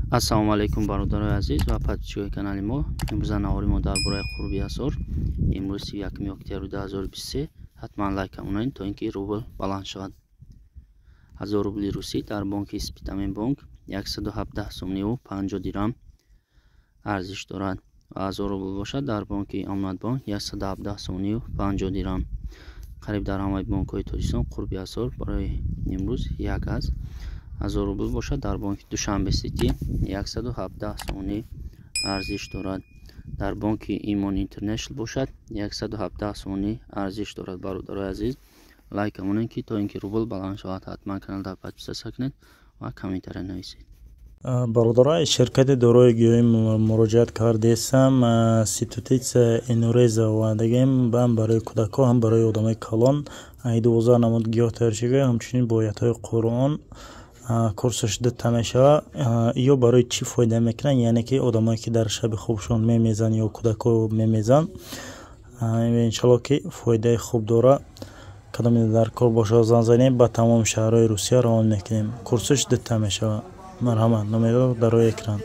Ассалому алайкум бародарои азиз ва подписчикои канали мо. Имрӯз навори мо дар бораи қурби асор. Имрӯз 31 октябри 2023. Ҳатман лайк кунед то ин ки рубл баланд шавад. 1000 рубли русӣ дар бонки Спитамин банк 117 сомониву 50 дирам арзиш дорад. Ва 1000 рубл бошад дар бонки Омад банк 117 сомониву 50 дирам. Қариб дар ҳамаи бонкҳои Тоҷикистон қурби асор барои имрӯз як аст. 1000 рубл бошад дар бонки Душанбе Сити 117 сомонӣ арзиш дорад. Дар бонки Имон Интернешнл бошад 117 сомонӣ арзиш дорад. Бародарои азиз, лайк кунед ки то ин ки рубл баланд шавад. Ҳатман каналда подписаться кунед ва комментария нависед. برادرای شرکت داروی گیاهی مراجعت کردیم. سیتوتیس اینوریز و دیگه هم برای کودکان هم برای آدمای کلان 12 نماد گیاه ترشیگه همچنین بایدهای قرآن کورسش داده میشه. یا برای چی فایده میکنن؟ یعنی که آدمایی که در شب خوبشون میمیزن یا کودکا میمیزن، انشالله که فایده خوب داره. کدام در کار باشه زنزانه با تمام شهرهای روسیه روان میکنیم. کورسش داده میشه. مرحبا، نمیدونم در روی اکران.